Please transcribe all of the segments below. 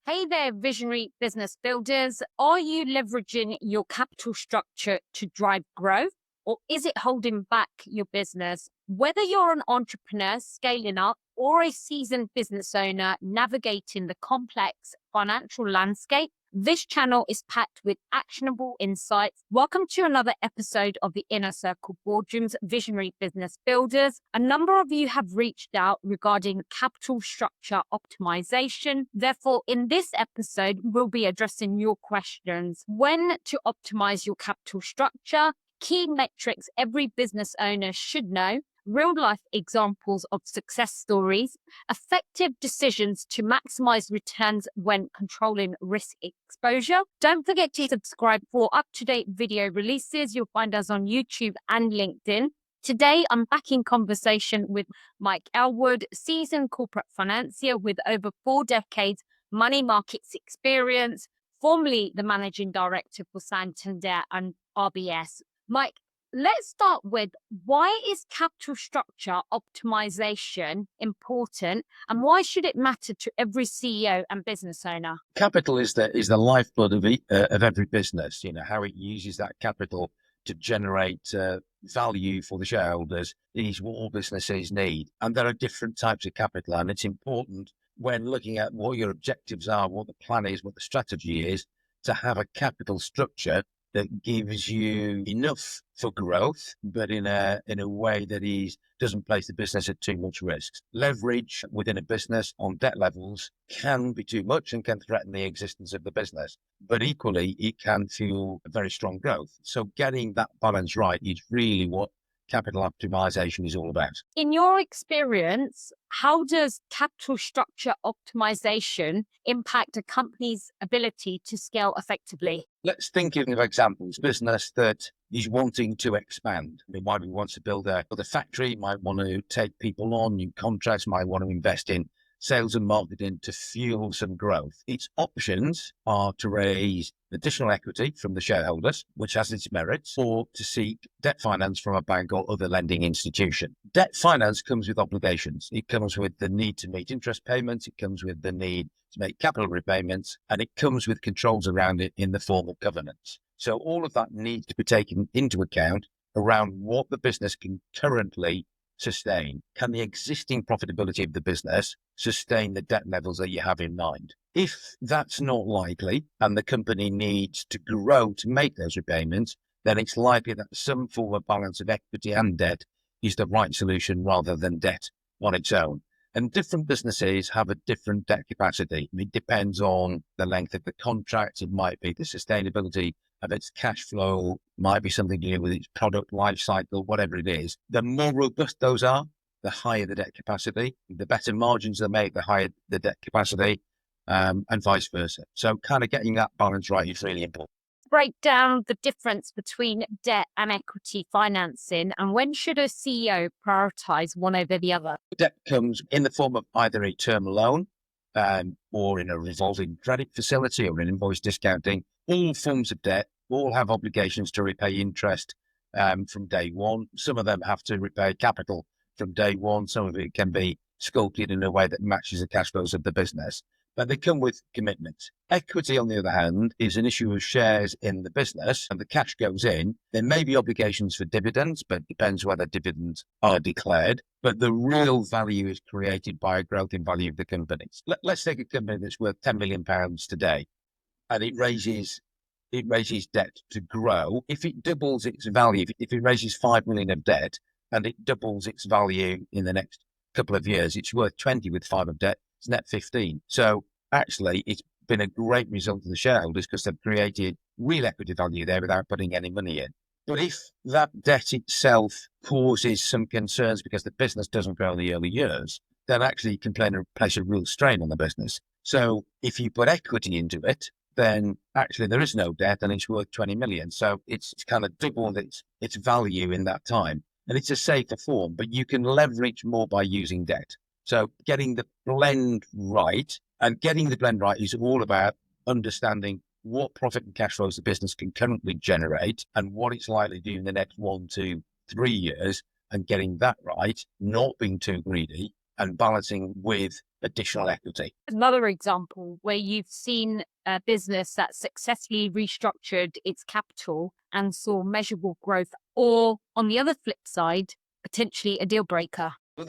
Hey there, visionary business builders. Are you leveraging your capital structure to drive growth, or is it holding back your business? Whether you're an entrepreneur scaling up or a seasoned business owner navigating the complex financial landscape, this channel is packed with actionable insights. Welcome to another episode of the Inner Circle Boardroom's Visionary Business Builders. A number of you have reached out regarding capital structure optimization. Therefore, in this episode, we'll be addressing your questions. When to optimize your capital structure, key metrics every business owner should know, real-life examples of success stories, effective decisions to maximize returns when controlling risk exposure. Don't forget to subscribe for up-to-date video releases. You'll find us on YouTube and LinkedIn. Today, I'm back in conversation with Mike Elwood, seasoned corporate financier with over 4 decades money markets experience, formerly the managing director for Santander and RBS. Mike, let's start with, why is capital structure optimization important, and why should it matter to every CEO and business owner? Capital is the lifeblood of every business. You know, how it uses that capital to generate value for the shareholders is what all businesses need. And there are different types of capital, and it's important when looking at what your objectives are, what the plan is, what the strategy is, to have a capital structure that gives you enough for growth, but in a way that doesn't place the business at too much risk. Leverage within a business on debt levels can be too much and can threaten the existence of the business, but equally it can fuel a very strong growth. So getting that balance right is really what capital optimization is all about. In your experience, how does capital structure optimization impact a company's ability to scale effectively? Let's think of examples. Business that is wanting to expand. It might want to build a factory, might want to take people on, new contracts, might want to invest in sales and marketing to fuel some growth. Its options are to raise additional equity from the shareholders, which has its merits, or to seek debt finance from a bank or other lending institution. Debt finance comes with obligations. It comes with the need to meet interest payments. It comes with the need to make capital repayments, and it comes with controls around it in the form of governance. So all of that needs to be taken into account around what the business can currently sustain. Can the existing profitability of the business sustain the debt levels that you have in mind? If that's not likely and the company needs to grow to make those repayments, then it's likely that some form of balance of equity and debt is the right solution rather than debt on its own. And different businesses have a different debt capacity. It depends on the length of the contract. It might be the sustainability of its cash flow, might be something to do with its product life cycle, whatever it is. The more robust those are, the higher the debt capacity. The better margins they make, the higher the debt capacity, and vice versa. So kind of getting that balance right is really important. Break down the difference between debt and equity financing, and when should a CEO prioritize one over the other? Debt comes in the form of either a term loan or in a revolving credit facility or in invoice discounting. All forms of debt all have obligations to repay interest from day one. Some of them have to repay capital from day one. Some of it can be sculpted in a way that matches the cash flows of the business, but they come with commitments. Equity, on the other hand, is an issue of shares in the business, and the cash goes in. There may be obligations for dividends, but it depends whether dividends are declared. But the real value is created by a growth in value of the company. Let's take a company that's worth £10 million today, and it raises debt to grow. If it doubles its value, if it raises 5 million of debt and it doubles its value in the next couple of years, it's worth 20 with 5 of debt. It's net 15. So actually, it's been a great result for the shareholders because they've created real equity value there without putting any money in. But if that debt itself causes some concerns because the business doesn't grow in the early years, then actually it can place a real strain on the business. So if you put equity into it, then actually there is no debt and it's worth 20 million. So it's kind of doubled its value in that time. And it's a safer form, but you can leverage more by using debt. So getting the blend right, and getting the blend right is all about understanding what profit and cash flows the business can currently generate and what it's likely to do in the next 1 to 3 years, and getting that right, not being too greedy, and balancing with additional equity. Another example where you've seen a business that successfully restructured its capital and saw measurable growth, or on the other flip side, potentially a deal breaker. Well,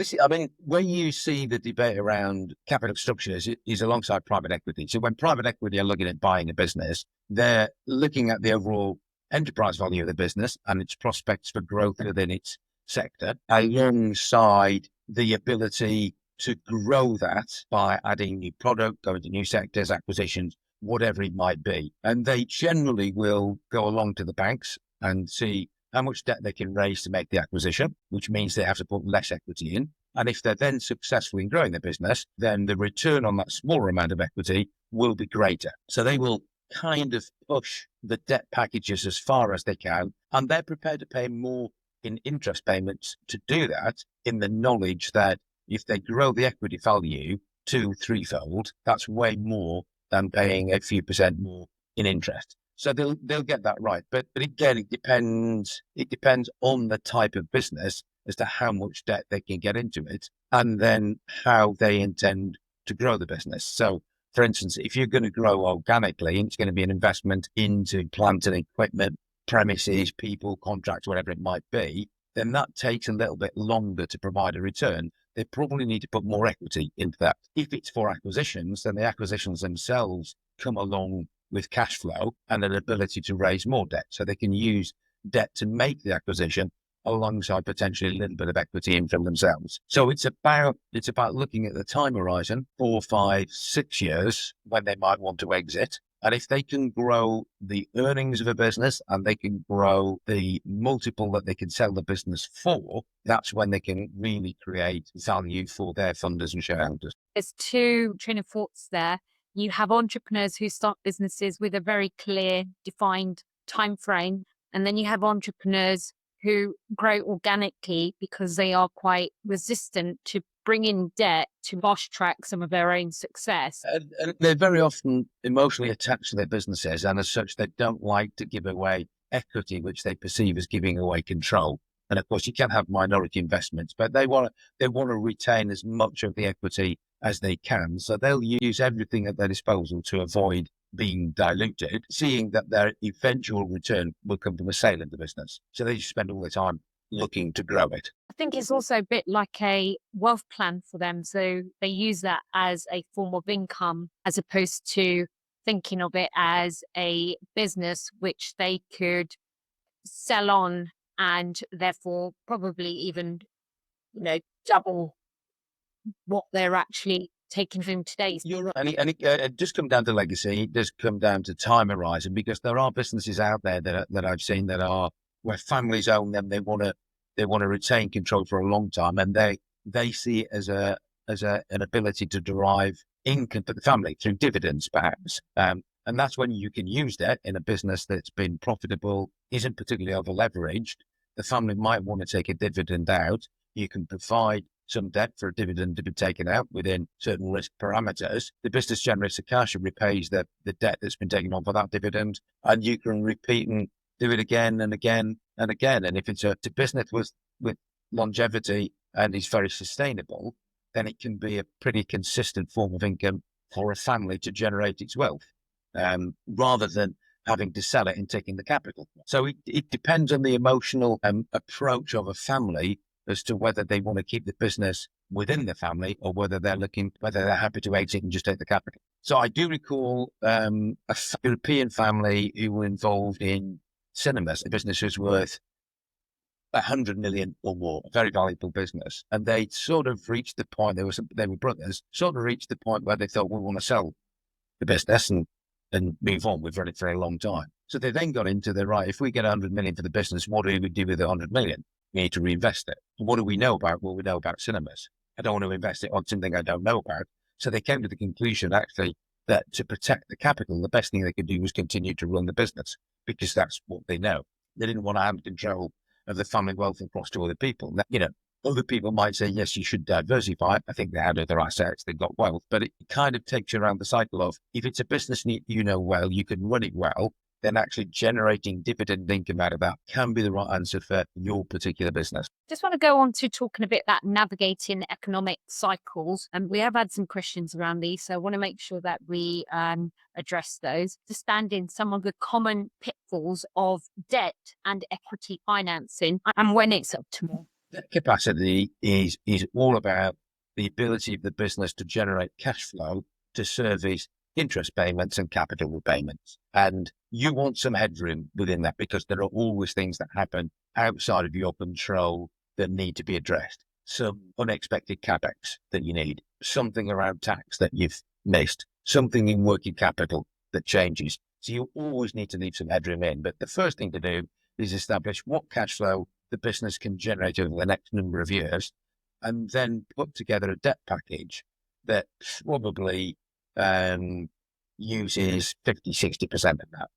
where you see the debate around capital structures is alongside private equity. So when private equity are looking at buying a business, they're looking at the overall enterprise value of the business and its prospects for growth within its sector, alongside the ability to grow that by adding new product, going to new sectors, acquisitions, whatever it might be. And they generally will go along to the banks and see how much debt they can raise to make the acquisition, which means they have to put less equity in. And if they're then successful in growing their business, then the return on that smaller amount of equity will be greater. So they will kind of push the debt packages as far as they can, and they're prepared to pay more in interest payments to do that, in the knowledge that if they grow the equity value 2-3-fold, that's way more than paying a few percent more in interest. So they'll get that right. But again, it depends on the type of business as to how much debt they can get into it, and then how they intend to grow the business. So for instance, if you're going to grow organically, and it's going to be an investment into plant and equipment, premises, people, contracts, whatever it might be, then that takes a little bit longer to provide a return. They probably need to put more equity into that. If it's for acquisitions, then the acquisitions themselves come along with cash flow and an ability to raise more debt. So they can use debt to make the acquisition alongside potentially a little bit of equity in from themselves. So it's about looking at the time horizon, 4, 5, 6 years when they might want to exit. And if they can grow the earnings of a business and they can grow the multiple that they can sell the business for, that's when they can really create value for their funders and shareholders. There's two train of thoughts there. You have entrepreneurs who start businesses with a very clear, defined time frame. And then you have entrepreneurs who grow organically because they are quite resistant to bring in debt to fast track some of their own success. And they're very often emotionally attached to their businesses, and as such, they don't like to give away equity, which they perceive as giving away control. And of course, you can have minority investments, but they want to retain as much of the equity as they can. So they'll use everything at their disposal to avoid being diluted, seeing that their eventual return will come from a sale of the business. So they just spend all their time looking to grow it. I think it's also a bit like a wealth plan for them. So they use that as a form of income as opposed to thinking of it as a business which they could sell on and therefore probably even, double what they're actually taking from today's. You're right. And it does come down to legacy. It does come down to time horizon, because there are businesses out there that I've seen that are where families own them. They want to retain control for a long time, and they see it as an ability to derive income for the family through dividends, perhaps. And that's when you can use that in a business that's been profitable, isn't particularly over leveraged. The family might want to take a dividend out. You can provide some debt for a dividend to be taken out within certain risk parameters. The business generates the cash and repays the debt that's been taken on for that dividend, and you can repeat and do it again and again and again. And if it's a business with longevity and is very sustainable, then it can be a pretty consistent form of income for a family to generate its wealth, rather than having to sell it and taking the capital. So it depends on the emotional approach of a family as to whether they want to keep the business within the family or whether they're happy to exit and just take the capital. So I do recall a European family who were involved in cinemas. The business was worth 100 million or more, a very valuable business. And they sort of reached the point, they were brothers, sort of reached the point where they thought, we want to sell the business and move on. We've run it for a long time. So they then got into if we get 100 million for the business, what do we do with the 100 million? We need to reinvest it. And what do we know about? Well, we know about cinemas. I don't want to invest it on something I don't know about. So they came to the conclusion, actually, that to protect the capital, the best thing they could do was continue to run the business, because that's what they know. They didn't want to hand control of the family wealth across to other people. Other people might say, yes, you should diversify. I think they had other assets, they've got wealth, but it kind of takes you around the cycle of, if it's a business you know well, you can run it well, then actually generating dividend income out of that can be the right answer for your particular business. Just want to go on to talking a bit about navigating economic cycles. And we have had some questions around these, so I want to make sure that we address those. Understanding some of the common pitfalls of debt and equity financing and when it's optimal. Debt capacity is all about the ability of the business to generate cash flow to service interest payments and capital repayments. And you want some headroom within that because there are always things that happen outside of your control that need to be addressed. Some unexpected capex that you need, something around tax that you've missed, something in working capital that changes. So you always need to leave some headroom in. But the first thing to do is establish what cash flow the business can generate over the next number of years, and then put together a debt package that probably uses 50-60% of that,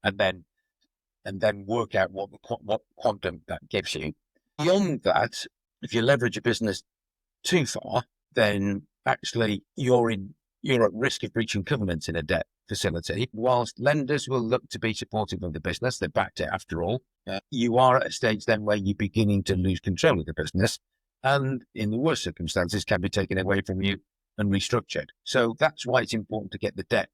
and then work out what quantum that gives you. Beyond that, if you leverage a business too far, then actually you're at risk of breaching covenants in a debt facility. Whilst lenders will look to be supportive of the business, they're backed it after all, you are at a stage then where you're beginning to lose control of the business, and in the worst circumstances can be taken away from you and restructured. So that's why it's important to get the debt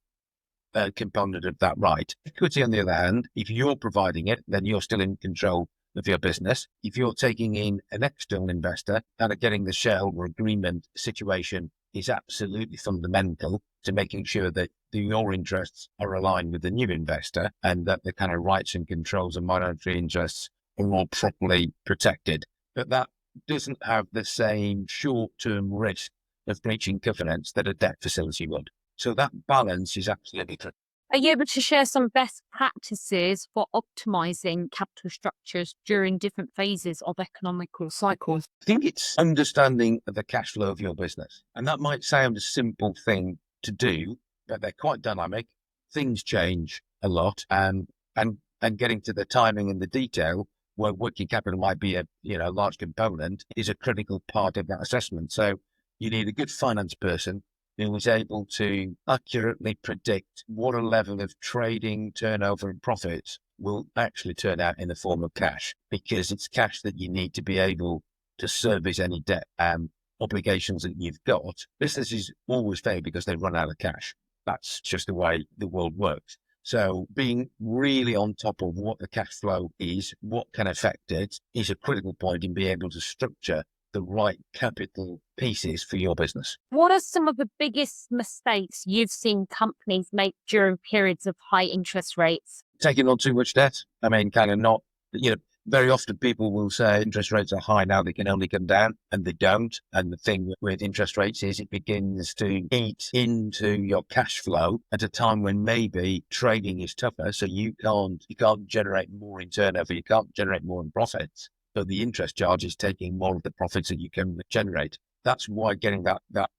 component of that right. Equity, on the other hand, if you're providing it, then you're still in control of your business. If you're taking in an external investor and getting the shareholder agreement situation is absolutely fundamental to making sure that your interests are aligned with the new investor and that the kind of rights and controls and monetary interests are all properly protected. But that doesn't have the same short-term risk of breaching covenants that a debt facility would. So that balance is absolutely critical. Are you able to share some best practices for optimizing capital structures during different phases of economical cycles? I think it's understanding the cash flow of your business. And that might sound a simple thing to do, but they're quite dynamic. Things change a lot, and getting to the timing and the detail where working capital might be a large component is a critical part of that assessment. So you need a good finance person who is able to accurately predict what a level of trading, turnover and profits will actually turn out in the form of cash, because it's cash that you need to be able to service any debt obligations that you've got. Businesses always fail because they run out of cash. That's just the way the world works. So being really on top of what the cash flow is, what can affect it, is a critical point in being able to structure the right capital pieces for your business. What are some of the biggest mistakes you've seen companies make during periods of high interest rates? Taking on too much debt. I mean, kind of not, very often people will say interest rates are high now, they can only come down, and they don't. And the thing with interest rates is it begins to eat into your cash flow at a time when maybe trading is tougher. So you can't generate more in turnover, you can't generate more in profits. So the interest charge is taking more of the profits that you can generate. That's why getting that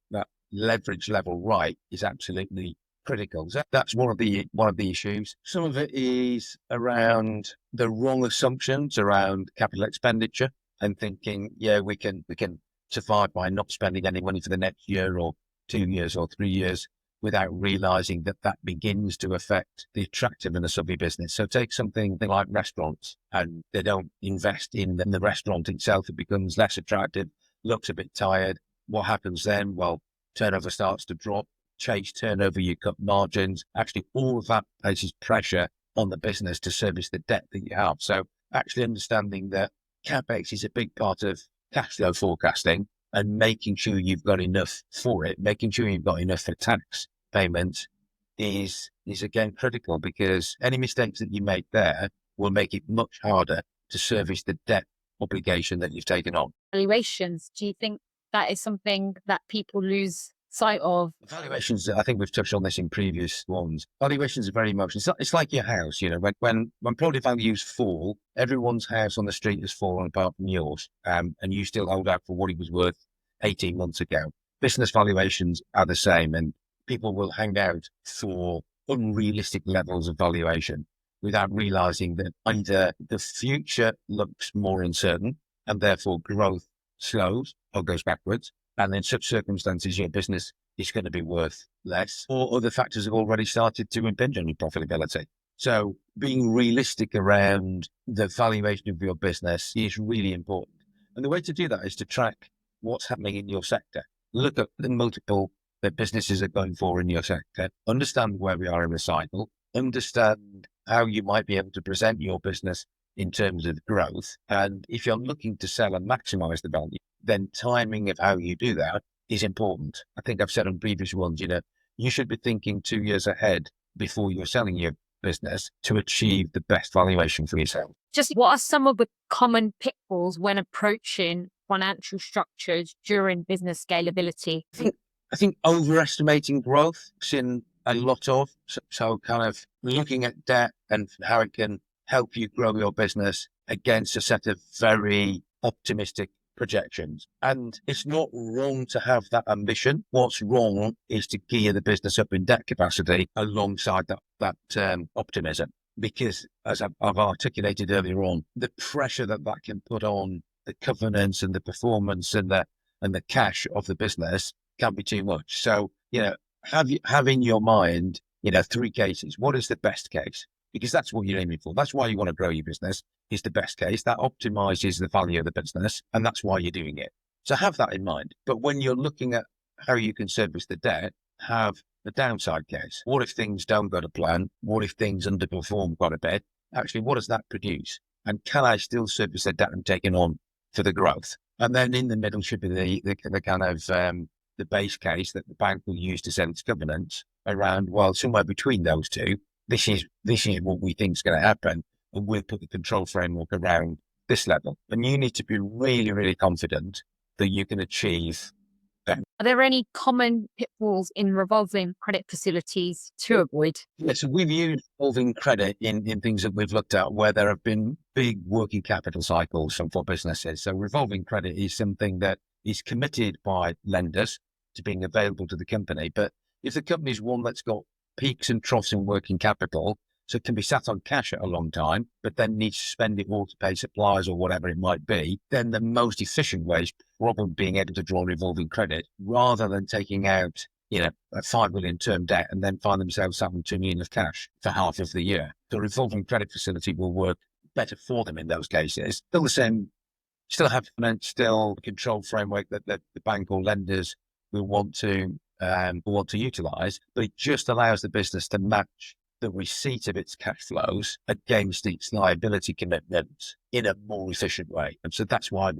leverage level right is absolutely critical. So that's one of the issues. Some of it is around the wrong assumptions around capital expenditure and thinking, we can survive by not spending any money for the next year or 2 years or 3 years, without realizing that begins to affect the attractiveness of your business. So take something like restaurants, and they don't invest in the restaurant itself. It becomes less attractive, looks a bit tired. What happens then? Well, turnover starts to drop. Chase turnover, you cut margins. Actually, all of that places pressure on the business to service the debt that you have. So actually understanding that CapEx is a big part of cash flow forecasting, and making sure you've got enough for it, making sure you've got enough for tax payments is again critical, because any mistakes that you make there will make it much harder to service the debt obligation that you've taken on. Valuations, do you think that is something that people lose sight of? Valuations, I think we've touched on this in previous ones. Valuations are very emotional. It's like your house, when property values fall, everyone's house on the street has fallen apart from yours, and you still hold out for what it was worth 18 months ago. Business valuations are the same, and people will hang out for unrealistic levels of valuation without realizing that either the future looks more uncertain and therefore growth slows or goes backwards, and in such circumstances, your business is going to be worth less, or other factors have already started to impinge on your profitability. So being realistic around the valuation of your business is really important. And the way to do that is to track what's happening in your sector. Look at the multiple that businesses are going for in your sector, understand where we are in the cycle, understand how you might be able to present your business in terms of growth. And if you're looking to sell and maximize the value, then timing of how you do that is important. I think I've said on previous ones, you should be thinking 2 years ahead before you're selling your business to achieve the best valuation for yourself. Just what are some of the common pitfalls when approaching financial structures during business scalability? I think overestimating growth is in a lot of, so kind of looking at debt and how it can help you grow your business against a set of very optimistic projections. And it's not wrong to have that ambition. What's wrong is to gear the business up in debt capacity alongside that optimism. Because as I've articulated earlier on, the pressure that can put on the governance and the performance and the cash of the business can be too much. So, have in your mind, 3 cases. What is the best case? Because that's what you're aiming for. That's why you want to grow your business, is the best case. That optimizes the value of the business, and that's why you're doing it. So have that in mind. But when you're looking at how you can service the debt, have the downside case. What if things don't go to plan? What if things underperform quite a bit? Actually, what does that produce? And can I still service the debt I'm taking on for the growth? And then in the middle should be the kind of the base case that the bank will use to set its governance around, well, somewhere between those two, this is what we think is going to happen, and we'll put the control framework around this level. And you need to be really, really confident that you can achieve that. Are there any common pitfalls in revolving credit facilities to avoid? Yeah, so we've used revolving credit in things that we've looked at where there have been big working capital cycles for businesses. So revolving credit is something that is committed by lenders to being available to the company. But if the company's one that's got peaks and troughs in working capital, so it can be sat on cash at a long time, but then needs to spend it all to pay suppliers or whatever it might be, then the most efficient way is probably being able to draw revolving credit rather than taking out, a 5 million term debt and then find themselves having 2 million of cash for half of the year. The revolving credit facility will work better for them in those cases. Still the same, still have still control framework that the bank or lenders will want to utilize, but it just allows the business to match the receipt of its cash flows against its liability commitments in a more efficient way. And so that's why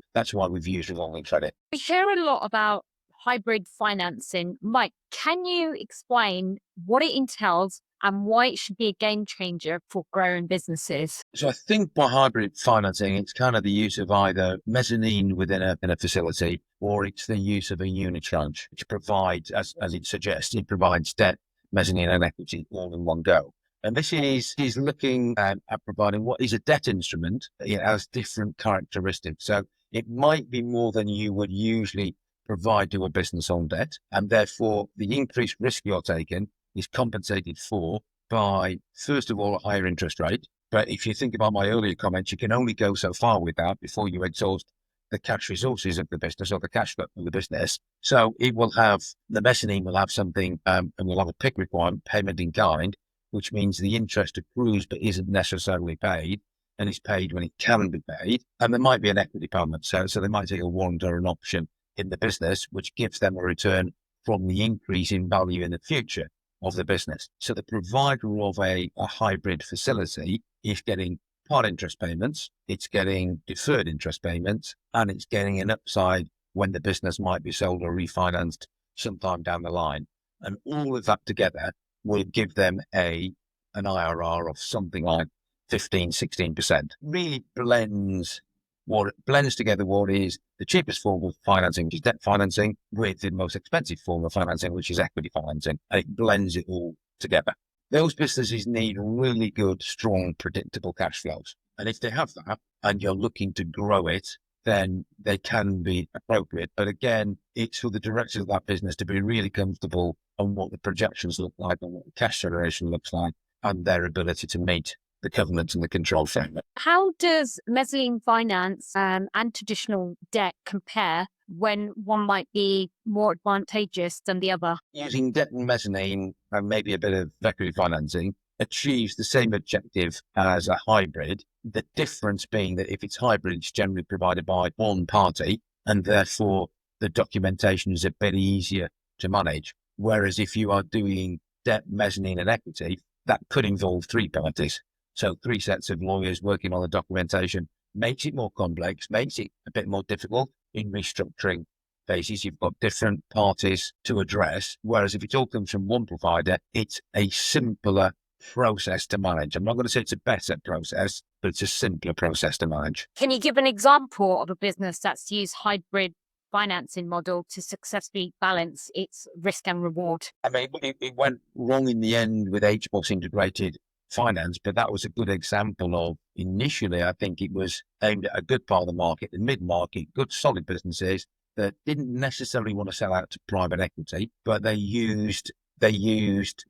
we've used revolving credit. We hear a lot about hybrid financing. Mike, can you explain what it entails and why it should be a game changer for growing businesses? So I think by hybrid financing, it's kind of the use of either mezzanine within a facility, or it's the use of a unitranche, which provides, as it suggests, it provides debt, mezzanine and equity all in one go. And this is looking at providing what is a debt instrument. It has different characteristics. So it might be more than you would usually provide to a business on debt. And therefore, the increased risk you're taking is compensated for by, first of all, a higher interest rate. But if you think about my earlier comments, you can only go so far with that before you exhaust the cash resources of the business or the cash flow of the business. So it will have, the mezzanine will have something, and will have a PIK requirement, payment in kind, which means the interest accrues but isn't necessarily paid, and is paid when it can be paid. And there might be an equity payment. So they might take a warrant or an option in the business, which gives them a return from the increase in value in the future of the business. So the provider of a hybrid facility is getting part interest payments, it's getting deferred interest payments, and it's getting an upside when the business might be sold or refinanced sometime down the line. And all of that together will give them an IRR of something like 15, 16%. Really blends together what is the cheapest form of financing, which is debt financing, with the most expensive form of financing, which is equity financing. And it blends it all together. Those businesses need really good, strong, predictable cash flows. And if they have that and you're looking to grow it, then they can be appropriate. But again, it's for the directors of that business to be really comfortable on what the projections look like and what the cash generation looks like and their ability to meet the covenants and the control framework. How does mezzanine finance and traditional debt compare when one might be more advantageous than the other? Using debt and mezzanine and maybe a bit of equity financing achieves the same objective as a hybrid. The difference being that if it's hybrid, it's generally provided by one party, and therefore the documentation is a bit easier to manage. Whereas if you are doing debt, mezzanine, and equity, that could involve three parties. So three sets of lawyers working on the documentation makes it more complex, makes it a bit more difficult in restructuring phases. You've got different parties to address. Whereas if it all comes from one provider, it's a simpler process to manage. I'm not going to say it's a better process, but it's a simpler process to manage. Can you give an example of a business that's used hybrid financing model to successfully balance its risk and reward? I mean, it went wrong in the end with HBOS integrated finance, but that was a good example of initially, I think it was aimed at a good part of the market, the mid-market, good solid businesses that didn't necessarily want to sell out to private equity, but they used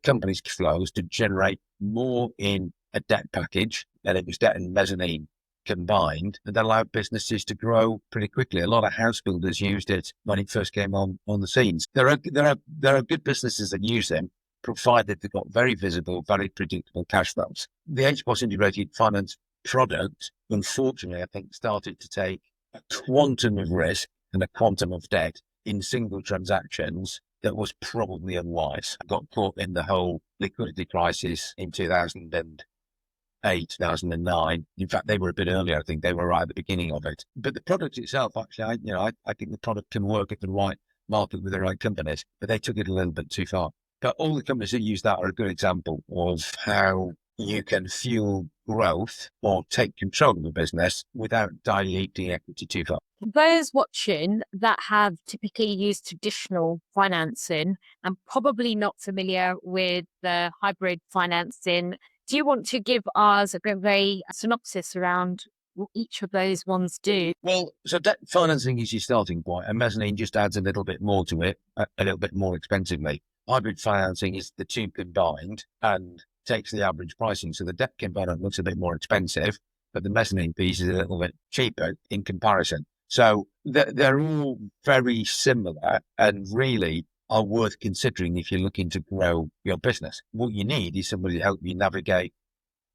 companies' flows to generate more in a debt package, and it was debt and mezzanine combined, and that allowed businesses to grow pretty quickly. A lot of house builders used it when it first came on the scenes. There are good businesses that use them, provided they've got very visible, very predictable cash flows. The HBOS integrated finance product, unfortunately, I think started to take a quantum of risk and a quantum of debt in single transactions that was probably unwise. I got caught in the whole liquidity crisis in 2008, 2009. In fact, they were a bit earlier. I think they were right at the beginning of it. But the product itself, actually, I think the product can work at the right market with the right companies, but they took it a little bit too far. But all the companies that use that are a good example of how you can fuel growth or take control of the business without diluting equity too far. Those watching that have typically used traditional financing and probably not familiar with the hybrid financing, do you want to give us a bit of a synopsis around what each of those ones do? Well, so debt financing is your starting point, and mezzanine just adds a little bit more to it, a little bit more expensively. Hybrid financing is the two combined and takes the average pricing. So the debt component looks a bit more expensive, but the mezzanine piece is a little bit cheaper in comparison. So they're all very similar and really are worth considering if you're looking to grow your business. What you need is somebody to help you navigate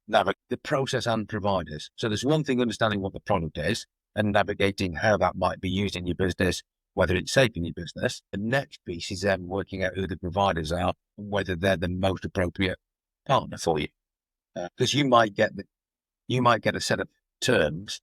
the process and providers. So there's one thing understanding what the product is and navigating how that might be used in your business, whether it's safe in your business. The next piece is then working out who the providers are and whether they're the most appropriate partner for you. Because you might get a set of terms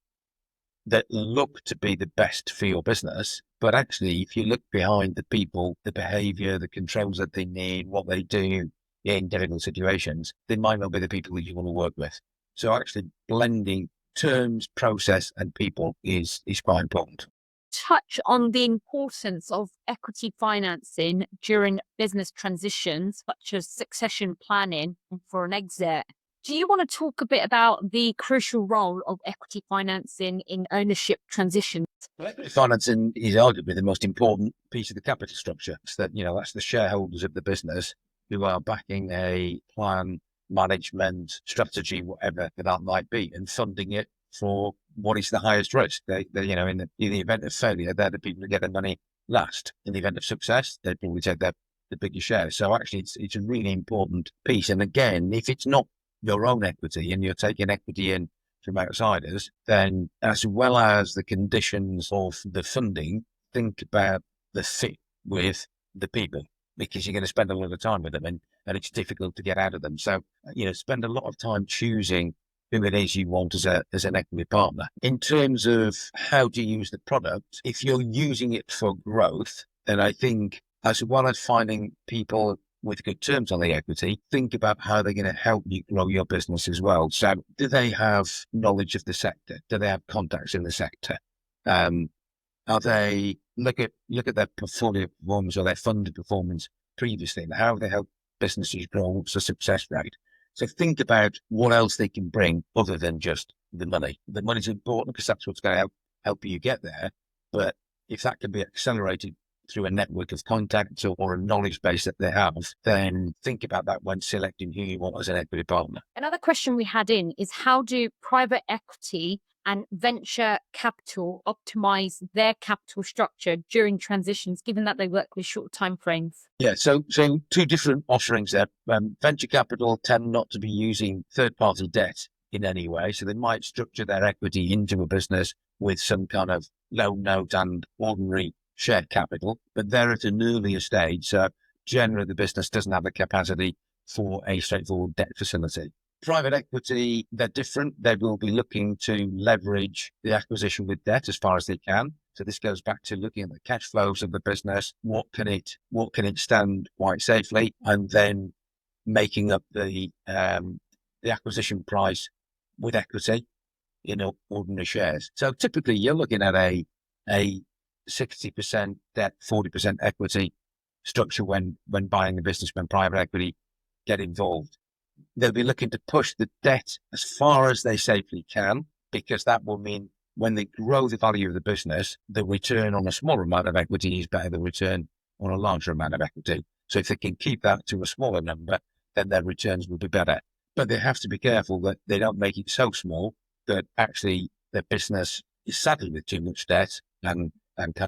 that look to be the best for your business, but actually, if you look behind the people, the behavior, the controls that they need, what they do in difficult situations, they might not be the people that you want to work with. So actually blending terms, process, and people is quite important. Touch on the importance of equity financing during business transitions, such as succession planning for an exit. Do you want to talk a bit about the crucial role of equity financing in ownership transitions? Equity financing is arguably the most important piece of the capital structure. It's that, that's the shareholders of the business who are backing a plan, management, strategy, whatever that might be, and funding it for what is the highest risk. They in the event of failure, they're the people who get the money last. In the event of success, they probably take the bigger share. So actually, it's a really important piece. And again, if it's not your own equity and you're taking equity in from outsiders, then as well as the conditions of the funding, think about the fit with the people, because you're going to spend a lot of time with them and it's difficult to get out of them. So, spend a lot of time choosing who it is you want as an equity partner. In terms of how to use the product, if you're using it for growth, then I think as well as finding people with good terms on the equity, think about how they're going to help you grow your business as well. So do they have knowledge of the sector? Do they have contacts in the sector? Are they look at their portfolio performance or their funded performance previously and how they help businesses grow? What's the success rate? So think about what else they can bring other than just the money. The money's important because that's what's going to help you get there. But if that can be accelerated through a network of contacts or a knowledge base that they have, then think about that when selecting who you want as an equity partner. Another question we had in is, how do private equity and venture capital optimize their capital structure during transitions, given that they work with short timeframes? Yeah, so two different offerings there. Venture capital tend not to be using third-party debt in any way, so they might structure their equity into a business with some kind of loan note and ordinary shared capital, but they're at an earlier stage, so generally the business doesn't have the capacity for a straightforward debt facility. Private equity, they're different. They will be looking to leverage the acquisition with debt as far as they can. So this goes back to looking at the cash flows of the business. What can it stand quite safely, and then making up the acquisition price with equity, ordinary shares. So typically you're looking at a 60% debt, 40% equity structure when buying a business, when private equity get involved. They'll be looking to push the debt as far as they safely can, because that will mean when they grow the value of the business, the return on a smaller amount of equity is better than return on a larger amount of equity. So if they can keep that to a smaller number, then their returns will be better. But they have to be careful that they don't make it so small that actually their business is saddled with too much debt and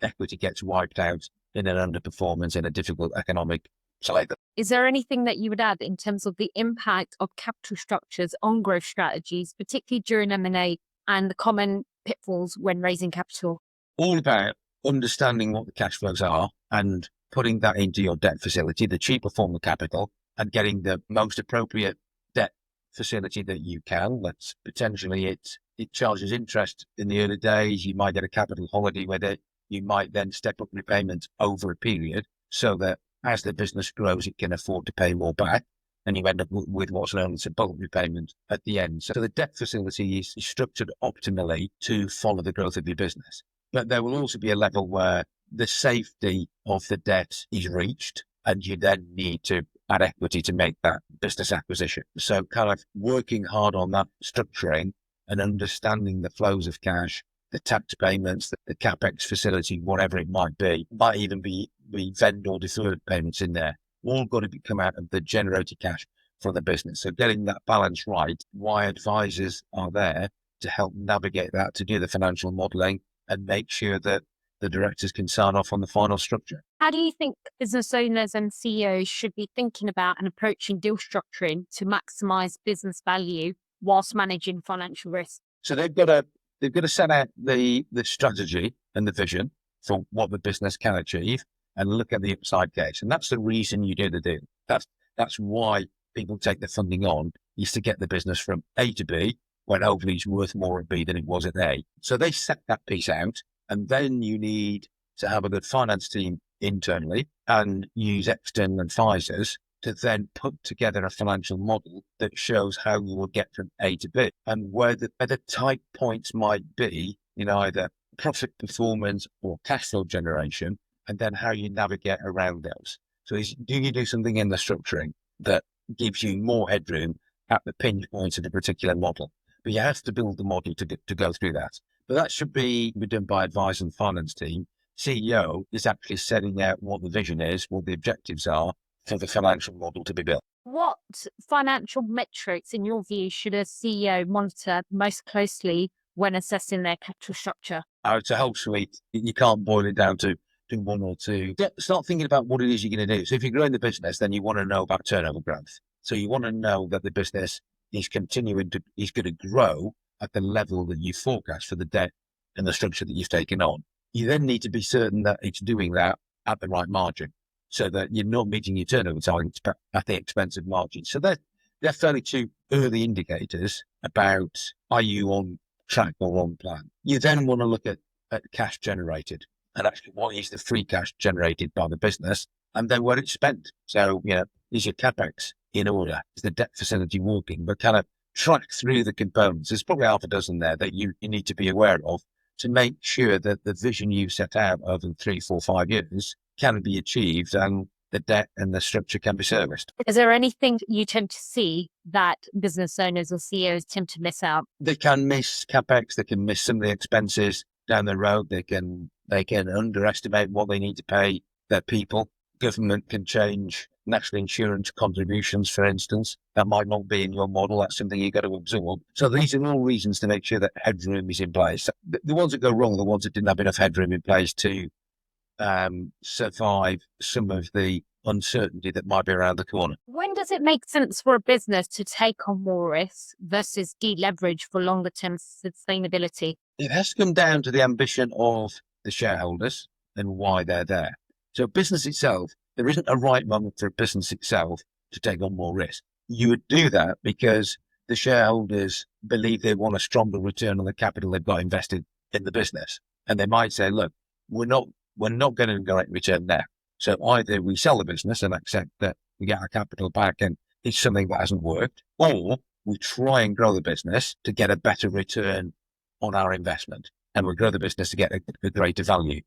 equity gets wiped out in an underperformance in a difficult economic cycle. Is there anything that you would add in terms of the impact of capital structures on growth strategies, particularly during M&A, and the common pitfalls when raising capital? All about understanding what the cash flows are and putting that into your debt facility, the cheaper form of capital, and getting the most appropriate debt facility that you can. That's potentially it charges interest in the early days. You might get a capital holiday with it. You might then step up repayment over a period so that as the business grows, it can afford to pay more back, and you end up with what's known as a bulk repayment at the end. So the debt facility is structured optimally to follow the growth of your business. But there will also be a level where the safety of the debt is reached, and you then need to add equity to make that business acquisition. So kind of working hard on that structuring and understanding the flows of cash, the tax payments, the CapEx facility, whatever it might even be vendor deferred payments in there, all got to come out of the generated cash for the business. So getting that balance right, why advisors are there to help navigate that, to do the financial modeling and make sure that the directors can sign off on the final structure. How do you think business owners and CEOs should be thinking about and approaching deal structuring to maximize business value whilst managing financial risk? So they've got to set out the strategy and the vision for what the business can achieve and look at the upside case. And that's the reason you do the deal. That's why people take the funding on, is to get the business from A to B when hopefully it's worth more at B than it was at A. So they set that piece out, and then you need to have a good finance team internally and use external advisors to then put together a financial model that shows how you will get from A to B and where the tight points might be in either profit performance or cash flow generation, and then how you navigate around those. So do you do something in the structuring that gives you more headroom at the pinch points of a particular model? But you have to build the model to go through that. But that should be done by advisor and finance team. CEO is actually setting out what the vision is, what the objectives are for the financial model to be built. What financial metrics, in your view, should a CEO monitor most closely when assessing their capital structure? It's a whole suite. You can't boil it down to one or two. Start thinking about what it is you're going to do. So if you're growing the business, then you want to know about turnover growth. So you want to know that the business is going to grow at the level that you forecast for the debt and the structure that you've taken on. You then need to be certain that it's doing that at the right margin, so that you're not meeting your turnover targets at the expense of margin. So they're fairly two early indicators about, are you on track or on plan? You then want to look at cash generated, and actually what is the free cash generated by the business, and then where it's spent. So, is your CapEx in order? Is the debt facility working? But kind of track through the components. There's probably half a dozen there that you need to be aware of to make sure that the vision you set out over 3, 4, 5 years can be achieved and the debt and the structure can be serviced. Is there anything you tend to see that business owners or CEOs tend to miss out? They can miss CapEx, they can miss some of the expenses down the road, they can underestimate what they need to pay their people. government can change national insurance contributions, for instance. That might not be in your model. That's something you've got to absorb. So these are all reasons to make sure that headroom is in place. The ones that go wrong are the ones that didn't have enough headroom in place to survive some of the uncertainty that might be around the corner. When does it make sense for a business to take on more risk versus deleverage for longer term sustainability? It has to come down to the ambition of the shareholders and why they're there. So business itself, there isn't a right moment for a business itself to take on more risk. You would do that because the shareholders believe they want a stronger return on the capital they've got invested in the business. And they might say, look, we're not going to get a return now. So either we sell the business and accept that we get our capital back and it's something that hasn't worked, or we try and grow the business to get a better return on our investment, and we grow the business to get a greater value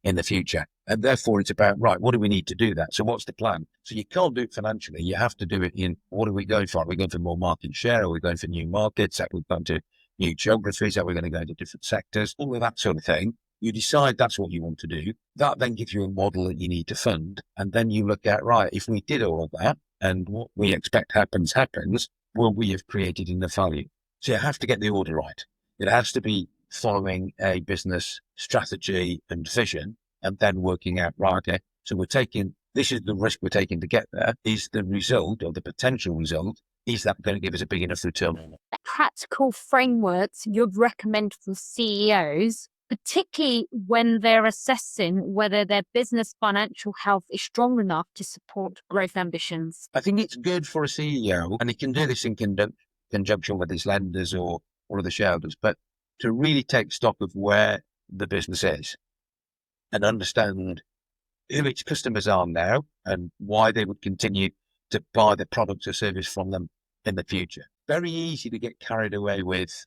in the future. And therefore, it's about, right, what do we need to do that? So what's the plan? So you can't do it financially. You have to do it in, what are we going for? Are we going for more market share? Are we going for new markets? Are we going to new geographies? Are we going to go into different sectors? All of that sort of thing. You decide that's what you want to do. That then gives you a model that you need to fund. And then you look at, right, if we did all of that and what we expect happens, will we have created enough value? So you have to get the order right. It has to be following a business strategy and vision and then working out, right, okay, so this is the risk we're taking to get there. Is the result or the potential result, is that going to give us a big enough return? Practical frameworks you'd recommend for CEOs, particularly when they're assessing whether their business financial health is strong enough to support growth ambitions? I think it's good for a CEO, and he can do this in conjunction with his lenders or the shareholders, but to really take stock of where the business is and understand who its customers are now and why they would continue to buy the products or service from them in the future. Very easy to get carried away with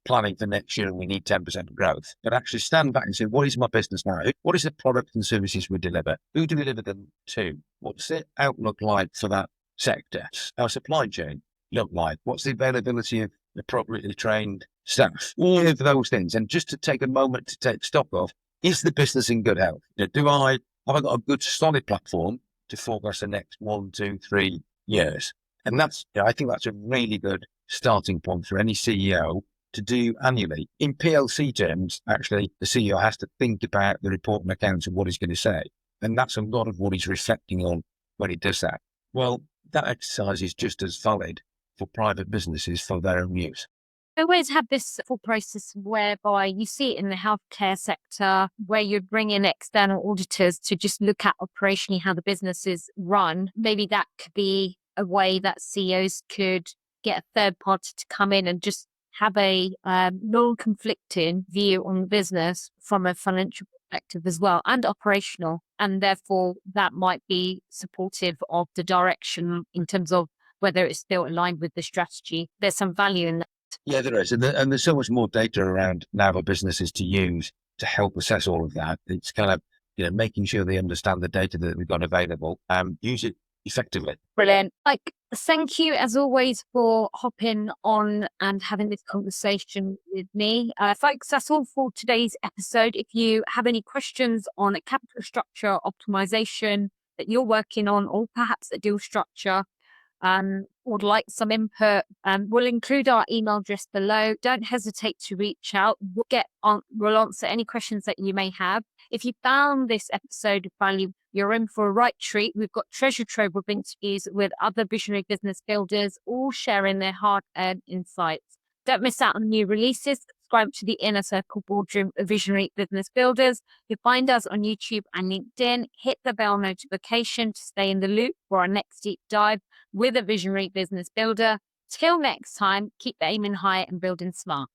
planning for next year and we need 10% growth, but actually stand back and say, what is my business now? What is the product and services we deliver? Who do we deliver them to? What's the outlook like for that sector? Our supply chain look like? What's the availability of appropriately trained staff? All of those things. And just to take a moment to take stock of, is the business in good health? Have I got a good solid platform to forecast the next 1, 2, 3 years? And I think that's a really good starting point for any CEO to do annually. In PLC terms, actually, the CEO has to think about the report and accounts of what he's going to say. And that's a lot of what he's reflecting on when he does that. Well, that exercise is just as valid for private businesses for their own use. I always have this full process whereby you see it in the healthcare sector where you bring in external auditors to just look at operationally how the business is run. Maybe that could be a way that CEOs could get a third party to come in and just have a non-conflicting view on the business from a financial perspective as well and operational. And therefore, that might be supportive of the direction in terms of whether it's still aligned with the strategy. There's some value in that. Yeah, there is. And there's so much more data around now for businesses to use to help assess all of that. It's kind of, making sure they understand the data that we've got available and use it effectively. Brilliant. Thank you as always for hopping on and having this conversation with me. Folks, that's all for today's episode. If you have any questions on a capital structure optimization that you're working on, or perhaps a deal structure, would like some input, we'll include our email address below. Don't hesitate to reach out. We'll answer any questions that you may have. If you found this episode of value, you're in for a right treat. We've got treasure trove of interviews with other visionary business builders, all sharing their hard-earned insights. Don't miss out on new releases. Subscribe to the Inner Circle Boardroom of Visionary Business Builders. You'll find us on YouTube and LinkedIn. Hit the bell notification to stay in the loop for our next deep dive with a visionary business builder. Till next time, keep aiming high and building smart.